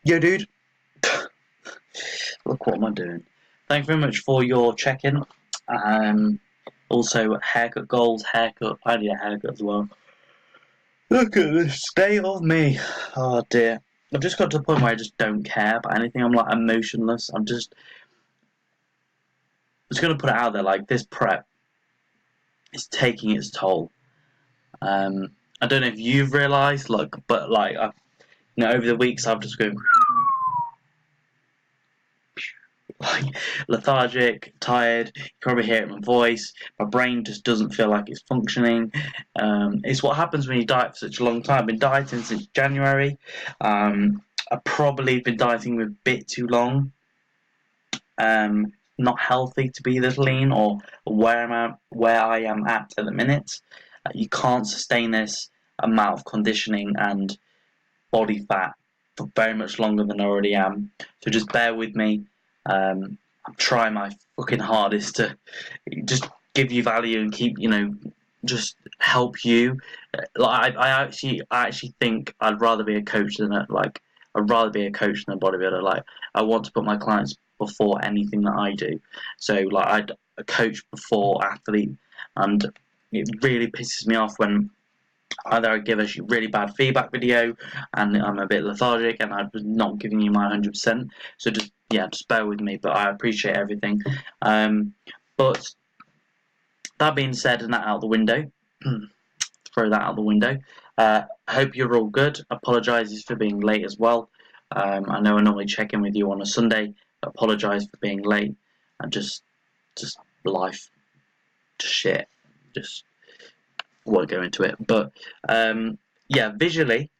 Yo, dude. Look, what am I doing? Thank you very much for your check-in. Also, haircut goals, haircut. I need a haircut as well. Look at the state of me. Oh dear. I've just got to the point where I just don't care about anything. I'm like emotionless. I'm just gonna put it out there. Like, this prep is taking its toll. I don't know if you've realised. Look, but like, over the weeks I've just been like lethargic, tired. You probably hear it in my voice. My brain just doesn't feel like it's functioning. It's what happens when you diet for such a long time. I've been dieting since January. I've probably been dieting a bit too long. Not healthy to be this lean, or where I am at the minute. You can't sustain this amount of conditioning and body fat for very much longer than I already am. So just bear with me. I'm trying my fucking hardest to just give you value and keep, just help you. Like I actually think I'd rather be a coach than a bodybuilder. Like, I want to put my clients before anything that I do. So like, I'd a coach before athlete, and it really pisses me off when either I give a really bad feedback video and I'm a bit lethargic and I'm not giving you my 100%. So just bear with me, but I appreciate everything. But that being said, and that out the window, throw that out the window. I hope you're all good. Apologises for being late as well. I know I normally check in with you on a Sunday. Apologise for being late. And just life, just shit, just won't go into it. But visually,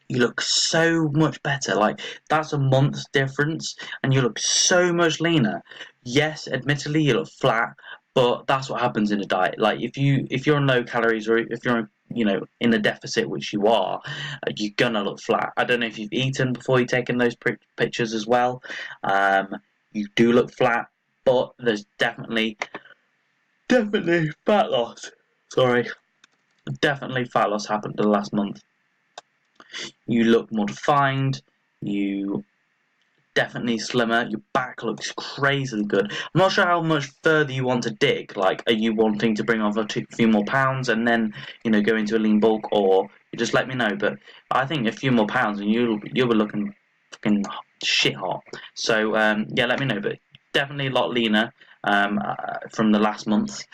you look so much better. Like, that's a month's difference, and you look so much leaner. Yes, admittedly, you look flat, but that's what happens in a diet. Like, if you're on low calories, or if you're in a deficit, which you are, you're gonna look flat. I don't know if you've eaten before you've taken those pictures as well. You do look flat, but there's definitely fat loss. Sorry, definitely fat loss happened in the last month. You look more defined. You definitely slimmer. Your back looks crazily good. I'm not sure how much further you want to dig. Like, are you wanting to bring off a few more pounds and then go into a lean bulk, or you just let me know? But I think a few more pounds and you'll be looking fucking shit hot. So let me know. But definitely a lot leaner from the last month.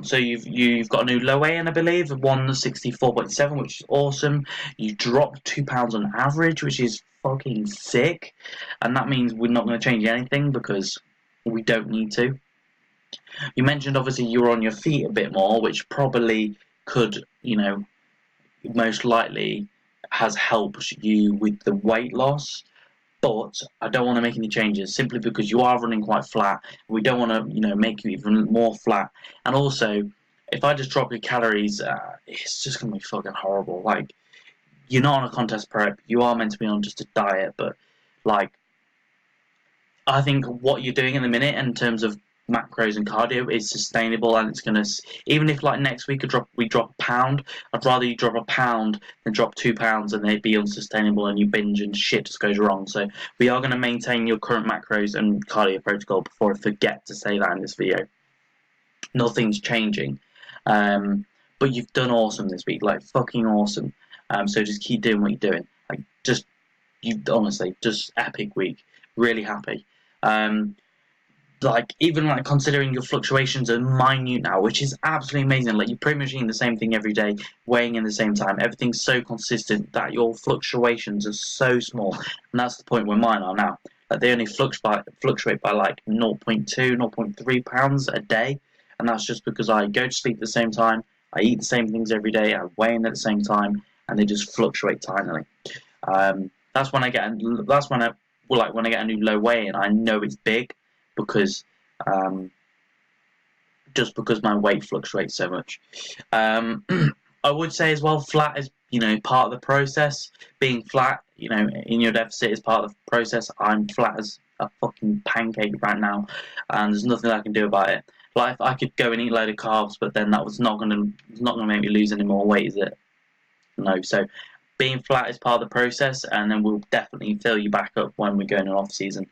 So you've got a new low weigh in, I believe, 164.7, which is awesome. You dropped 2 pounds on average, which is fucking sick. And that means we're not going to change anything because we don't need to. You mentioned obviously you were on your feet a bit more, which probably could, most likely has helped you with the weight loss. But I don't want to make any changes simply because you are running quite flat. We don't want to, make you even more flat. And also, if I just drop your calories, it's just going to be fucking horrible. Like, you're not on a contest prep. You are meant to be on just a diet. But, like, I think what you're doing in the minute in terms of macros and cardio is sustainable, and it's gonna, even if like next week we drop a pound, I'd rather you drop a pound than drop 2 pounds and they'd be unsustainable and you binge and shit just goes wrong. So we are going to maintain your current macros and cardio protocol. Before I forget to say that in this video, nothing's changing. But you've done awesome this week, like fucking awesome. So just keep doing what you're doing. Like, you honestly, just epic week. Really happy. Like, even like considering your fluctuations are minute now, which is absolutely amazing. Like, you're pretty much eating the same thing every day, weighing in the same time. Everything's so consistent that your fluctuations are so small, and that's the point where mine are now. Like, they only fluctuate by like 0.2, 0.3 pounds a day, and that's just because I go to sleep at the same time, I eat the same things every day, I weigh in at the same time, and they just fluctuate tinily. That's when I get when I get a new low weigh in, I know it's big because just because my weight fluctuates so much. I would say as well, flat is part of the process. Being flat, in your deficit is part of the process. I'm flat as a fucking pancake right now, and there's nothing I can do about it. Like, I could go and eat a load of carbs, but then that was not gonna make me lose any more weight, is it? No. So being flat is part of the process, and then we'll definitely fill you back up when we go in an off season.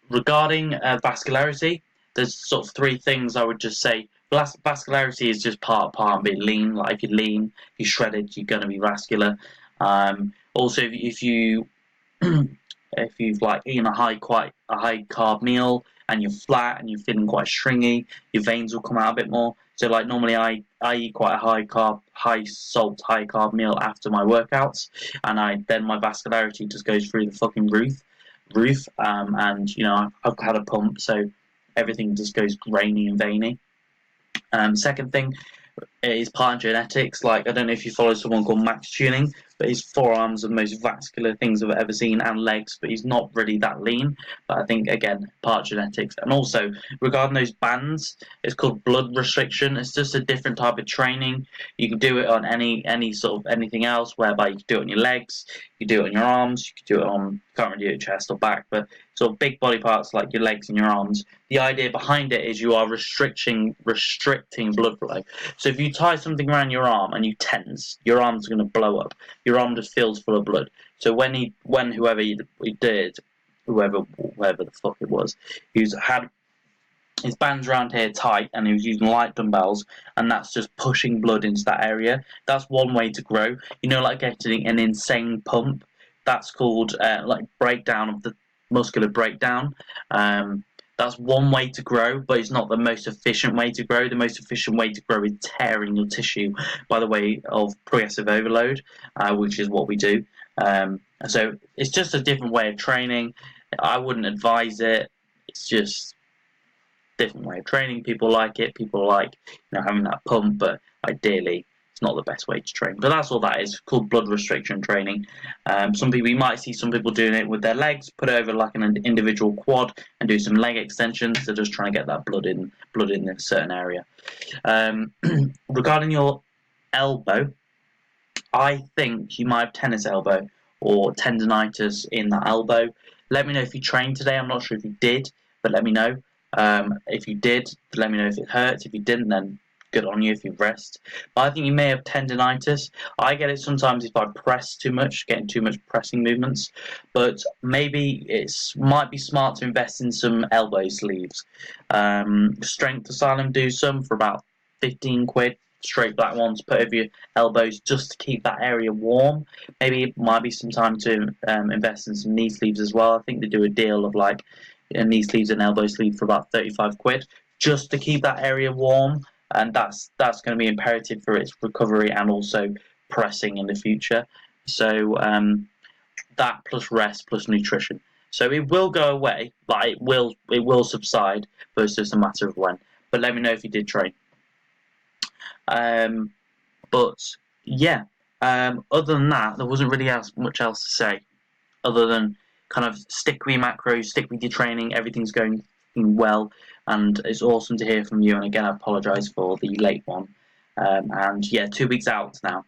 Regarding vascularity, there's sort of three things I would just say. Vascularity is just part and being lean. Like if you're lean, if you're shredded, you're going to be vascular. Also, if you if you've like eaten quite a high carb meal and you're flat and you're feeling quite stringy, your veins will come out a bit more. So like normally I eat quite a high carb, high salt, high carb meal after my workouts, and then my vascularity just goes through the fucking roof. And you know I've had a pump, so everything just goes grainy and veiny. Second thing is part of genetics. Like I don't know if you follow someone called Max Tuning, but his forearms are the most vascular things I've ever seen, and legs, but he's not really that lean. But I think again, part of genetics. And also regarding those bands, it's called blood restriction. It's just a different type of training. You can do it on any sort of anything else, whereby you can do it on your legs, you can do it on your arms, you can do it on, you can't really do it chest or back, but sort of big body parts like your legs and your arms. The idea behind it is you are restricting blood flow. So if you tie something around your arm and you tense, your arm's going to blow up. Your arm just fills full of blood. So whoever the fuck it was, who's had his bands around here tight and he was using light dumbbells, and that's just pushing blood into that area. That's one way to grow. You know, like getting an insane pump. That's called like breakdown of the muscular breakdown. That's one way to grow, but it's not the most efficient way to grow. The most efficient way to grow is tearing your tissue by the way of progressive overload, which is what we do. So it's just a different way of training. I wouldn't advise it. It's just a different way of training. People like it. People like having that pump, but ideally it's not the best way to train. But that's all that is. It's called blood restriction training. Some people, you might see some people doing it with their legs, put it over like an individual quad and do some leg extensions. They're just trying to get that blood in a certain area. Regarding your elbow, I think you might have tennis elbow or tendonitis in that elbow. Let me know if you trained today. I'm not sure if you did, but let me know. If you did, let me know if it hurts. If you didn't, then good on you if you rest. But I think you may have tendonitis. I get it sometimes if I press too much, getting too much pressing movements. But maybe it might be smart to invest in some elbow sleeves. Strength Asylum do some for about 15 quid. Straight black ones, put over your elbows just to keep that area warm. Maybe it might be some time to invest in some knee sleeves as well. I think they do a deal of like knee sleeves and elbow sleeve for about 35 quid just to keep that area warm, and that's going to be imperative for its recovery and also pressing in the future. So that plus rest plus nutrition. So it will go away, but it will subside, but it's just a matter of when. But let me know if you did train. But yeah, other than that, there wasn't really much else to say, other than kind of stick with your macros, stick with your training, everything's going well, and it's awesome to hear from you. And again, I apologise for the late one. And yeah, 2 weeks out now.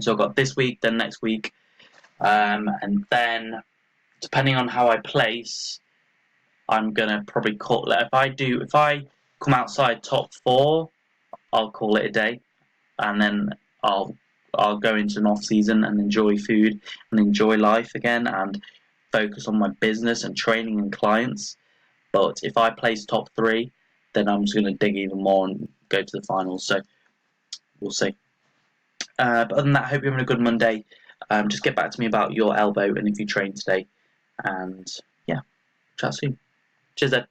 So I've got this week, then next week, and then depending on how I place, I'm gonna probably call it. If I come outside top 4, I'll call it a day, and then I'll go into an off season and enjoy food and enjoy life again and focus on my business and training and clients. But if I place top 3, then I'm just going to dig even more and go to the finals. So we'll see. But other than that, I hope you're having a good Monday. Just get back to me about your elbow and if you trained today. And yeah, chat soon. Cheers, Ed.